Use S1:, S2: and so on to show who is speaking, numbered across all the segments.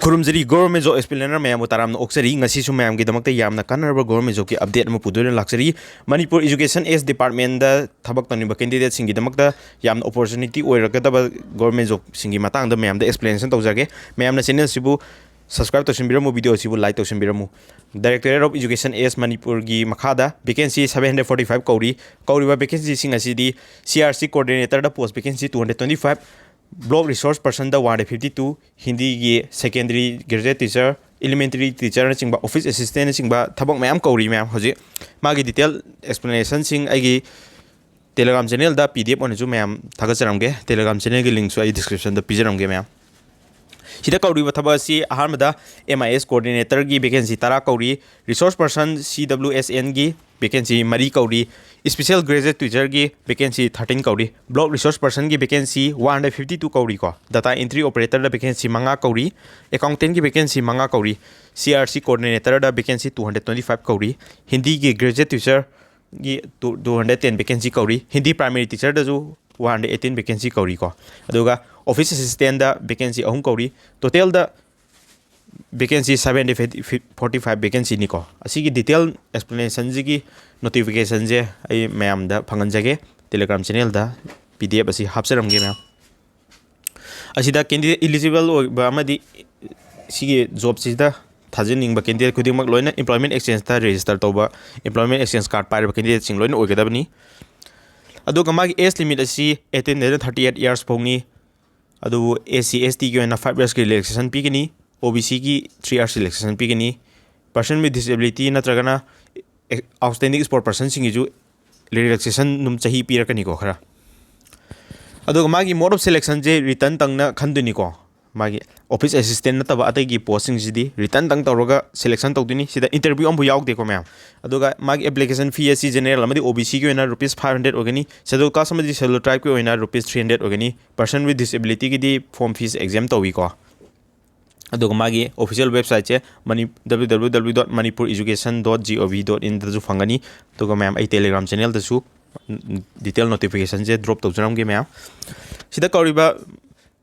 S1: खुरुमजरी government job explainer ma'am ताराम ओक्सरी ngasi ma'am की दमकते यामना कानरबा गवर्नमेंट जॉब की अपडेट अमु पुदुना लाक्सरी मणिपुर एजुकेशन एस डिपार्टमेंट दा थबक तनिबा कैंडिडेट सिंगी दमकता यामना अपॉर्चुनिटी ओइरगदबा गवर्नमेंट जॉब सिंगी matang da मैम दा एक्सप्लेनेशन तौजगे मैम ना चैनल सिबु सब्सक्राइब तौसिनबिरमु वीडियो सिबु लाइक तौसिनबिरमु directorate of education S Manipur की मखादा वैकेंसी 745 कौरीबा वैकेंसी सिंग असिदी सीआरसी कोऑर्डिनेटर दा post vacancy 225 block resource person दा 152 हिंदी की secondary graduate teacher elementary teacher चिंबा ऑफिस असिस्टेंट चिंबा थबक मैम कौरी मैम हजे मागी डिटेल एक्सप्लेनेशन सिंग आइगी टेलीग्राम चैनल दा पीडीएफ ओनजु मैम थागचरमगे टेलीग्राम चैनल की लिंक सु आई डिस्क्रिप्शन दा पिजरमगे मैम सिदा कौरी थबक असि अहामदा एमआईएस कोऑर्डिनेटर की वैकेंसी 10 कौरी रिसोर्स पर्सन सीडब्ल्यूएसएन की वैकेंसी 4 कौरी स्पेशल ग्रेजुएट टीचर की वैकेंसी 13 कौरी ब्लॉक रिसोर्स पर्सन की वैकेंसी 152 कौरी को डाटा एंट्री ऑपरेटर वैकेंसी 5 कौरी अकाउंटेंट की वैकेंसी 5 कौरी सीआरसी कोऑर्डिनेटर वैकेंसी 225 कौरी हिंदी की ग्रेजुएट टीचर की 210 वैकेंसी कौरी हिंदी प्राइमरी टीचर 118 वैकेंसी कौरी को ऑफिस असिस्टेंट वैकेंसी 3 कौरी टोटल वैकेंसी 745 वैकेंसी निको असी की डिटेल एक्सप्लेनेशन की नोटिफिकेशन जे आई मैम दा फंगनजगे टेलीग्राम चैनल दा पीडीएफ असी हापसरमगे मैम असिदा कैंडिडेट एलिजिबल ओइबा अमदी सिगी जॉब सिदा थाजनिंग कैंडिडेट खुदिमक लोइना एम्प्लॉयमेंट एक्सचेंज ता रजिस्टर तौबा एम्प्लॉयमेंट एक्सचेंज कार्ड पाइबा कैंडिडेट सिंग लोइना ओइगदबनी अदुगा मागी एज लिमिट असी 18 38 इयर्स फौनी अदु एससी एसटी की 5 इयर्स की रिलैक्सेशन पीगनी ओबीसी की 3 इयर्स रिलैक्सेशन पीगनी पर्सन विद डिसेबिलिटी नत्रगना आउटस्टैंडिंग स्पोर्ट पर्सन सिंगिजु रिलैक्सेशन नुम चाही पीरकनी को खरा अदुगा मागी मोड ऑफ सिलेक्शन जे रिटर्न तंगना खंदुनी को मागी ऑफिस असिस्टेंट नतबा अतै की पोस्टिंग जिदी रिटर्न तंग तौरगा सिलेक्शन तौदुनी सिदा इंटरव्यू अमबु यावदे को मैम अदुगा मागी एप्लीकेशन फी एसी जनरल अमदी ओबीसी की ओइना ₹500 ओगनी शेड्यूल कास्ट अमदी शेड्यूल ट्राइब की ओइना ₹300 ओगनी पर्सन विद डिसेबिलिटी की दी फॉर्म फीस एग्जाम तौवी को अदुगा मागी ऑफिशियल वेबसाइट से www.manipureducation.gov.in दजु फंगनी अदुगा मैम आई टेलीग्राम चैनल दसु डिटेल नोटिफिकेशन से ड्रॉप तौजरमगे मैम सिदा कौरिबा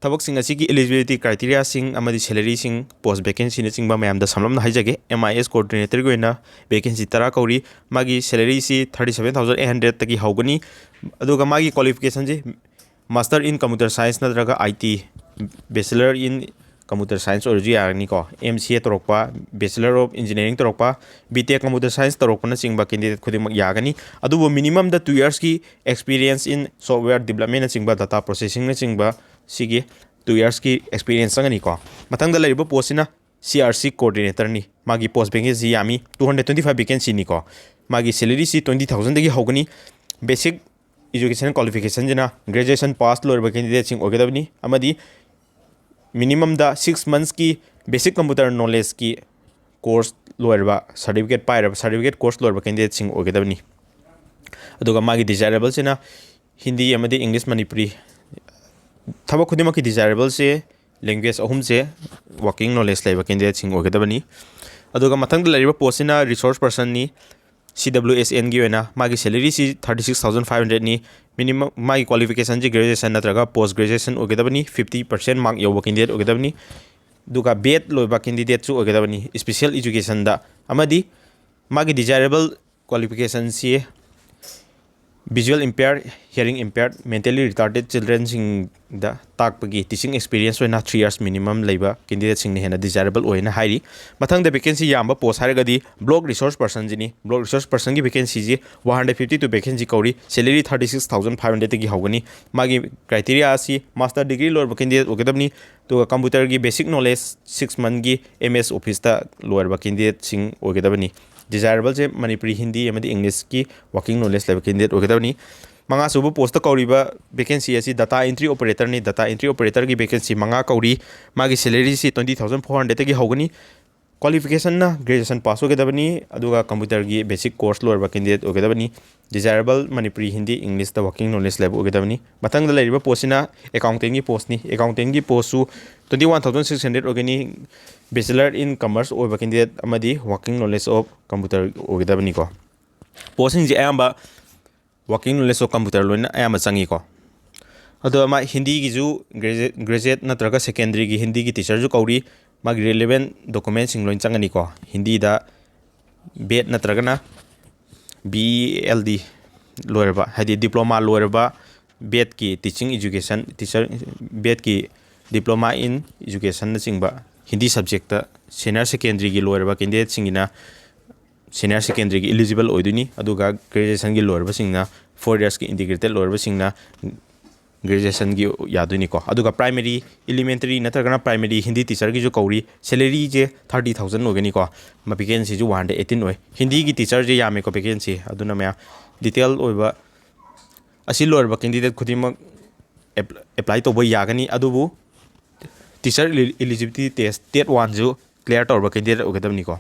S1: थबक सिंग असी की एलिजिबिलिटी क्राइटेरिया सिंग अमदी सैलरी सिंग पोस्ट वैकेंसी ने चिंबा ma'am the समलम हाइजगे MIS coordinator गोइना vacancy 10 कौरी मागी सैलरी सी 37800 तकी हौगनी अदुगा मागी क्वालिफिकेशन जे मास्टर इन कंप्यूटर साइंस नत्रगा IT bachelor in computer science ओरजु यागनी को एमसीए तोरकपा बैचलर ऑफ इंजीनियरिंग तोरकपा बीटेक कंप्यूटर साइंस तोरकपना चिंबा कैंडिडेट खुदिमक यागनी अदुबो मिनिमम द 2 इयर्स की एक्सपीरियंस इन सॉफ्टवेयर डेवलपमेंट चिंबा डाटा प्रोसेसिंग ने चिंबा सिगी 2 इयर्स की एक्सपीरियंस संगनी को मतंग द लरिबो पोस्टना सीआरसी कोऑर्डिनेटर नि मागी पोस्ट वैकेंसी यामी 225 वैकेंसी नि को मागी सैलरी सी 20000 दगी होगनी बेसिक एजुकेशन क्वालिफिकेशन जना ग्रेजुएशन पास लोरबा कैंडिडेट सिंग ओगेदबनी अमदी मिनिमम द 6 मंथ्स की बेसिक कंप्यूटर नॉलेज की कोर्स लोरबा सर्टिफिकेट पाइरबा सर्टिफिकेट कोर्स लोरबा कैंडिडेट सिंग ओगेदबनी अदुगा मागी डिजायरेबल सेना हिंदी अमदी इंग्लिश मणिपुरी थबक खुदिमक की डिजायरेबल से लैंग्वेज अहुम से वर्किंग नॉलेज लेबा कैंडिडेट सिंग ओगेदबनी अदुगा मथंग लरिबा पोस्टना रिसोर्स पर्सन नि सीडब्ल्यूएसएन की ओइना मागी सैलरी सी 36500 नि मिनिमम मागी क्वालिफिकेशन जी ग्रेजुएशन नत्रगा पोस्ट ग्रेजुएशन ओगेदबनी 50% मार्क योबा कैंडिडेट ओगेदबनी दुगा बेट लोइबा कैंडिडेट सु ओगेदबनी स्पेशल एजुकेशन दा अमदी मागी डिजायरेबल क्वालिफिकेशन सी visual impair hearing impair mentally retarded children सिंग दा ताकपगी टीचिंग एक्सपीरियंस होना 3 इयर्स मिनिमम लेबा कैंडिडेट सिंग ने हेना डिजायरेबल होइना हाइरी मथंग द वैकेंसी याम पोस्ट हारगदी ब्लॉक रिसोर्स पर्सन जिनी ब्लॉक रिसोर्स पर्सन की वैकेंसी जी 152 वैकेंसी कौरी सैलरी 36500 तकी होगनी मागी क्राइटेरिया सी मास्टर डिग्री लोर कैंडिडेट ओगेदबनी तो कंप्यूटर की बेसिक नॉलेज 6 मंथ की एमएस ऑफिस ता लोर कैंडिडेट सिंग ओगेदबनी डिजायरेबल से मणिपुरी हिंदी इंग्लिश की वर्किंग नॉलेज लेवल कैंडिडेट ओगेदबनी मंगा सुबह पोस्ट कौरीबा वैकेंसी असी डाटा एंट्री ऑपरेटर ने डाटा एंट्री ऑपरेटर की वैकेंसी मंगा कौरी मागी सैलरी सी 20400 तकी होगनी क्वालिफिकेशन ना ग्रेजुएशन पास ओगेदबनी अदुगा कंप्यूटर की बेसिक कोर्स लोरबा कैंडिडेट ओगेदबनी डिजायरेबल मणिपुरी हिंदी इंग्लिश द वर्किंग नॉलेज लेवल ओगेदबनी मथंग लरिबा पोस्टना अकाउंटिंग की पोस्ट नि अकाउंटिंग की पोस्ट सु 21600 ओगनी बैचलर इन कॉमर्स ओइबा कैंडिडेट अमदी वर्किंग नॉलेज ऑफ कंप्यूटर ओगेदबनी को पोस्टिंग जे आयamba वर्किंग नॉलेज ऑफ कंप्यूटर लोइना आयamba चंगी को अदो मा हिंदी की जो ग्रेजुएट नत्रगा सेकेंडरी की हिंदी की टीचर जो कौरी मागी relevant document sing loin changani ko Hindi da BEd natragana BELD loirba hadi diploma loirba BEd ki teaching education teacher BEd ki diploma in education na singba Hindi subject ta senior secondary gi loirba candidate singina senior secondary gi eligible oiduni aduga graduation gi loirba singna 4 years ki integrated loirba singna graduation gi yaduni ko aduga primary elementary natragana primary Hindi teacher gi jo kauri salary je 30,000 ogani ko ma vacancy ju 118 oi Hindi gi teacher je yame ko vacancy aduna me detail oiba asi loirba candidate khudima apply to boy yagani adubu teacher eligibility test TET 1 ju clear torba candidate ogadamni ko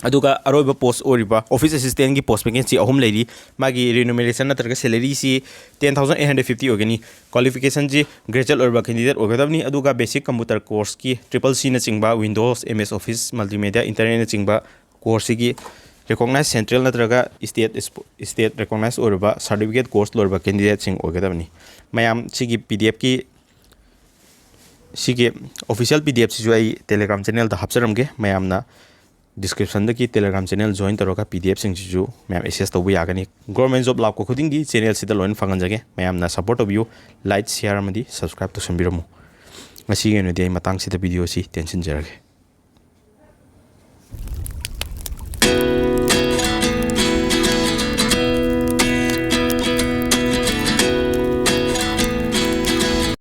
S1: aduga aroiba post oriba office assistant gi post vacancy ahum leiri magi remuneration natraga salary si 10,850 ogani qualification ji graduate oriba candidate ogadamni aduga basic computer course ki CCC na chingba Windows MS Office multimedia internet na chingba course gi recognized central natraga state recognized oriba certificate course lorba candidate sing ogadamni mayam sigi PDF ki sigi official PDF si jo ai telegram channel da hapsaramge mayam na description da ki telegram channel join taroka PDF sing ju mayam access to bu yagani government job lab ko khuding gi channel sida loin fangan jage mayam na support of you like share amadi subscribe to sambiramu ngasi ngene dei matang sida video si tension jarage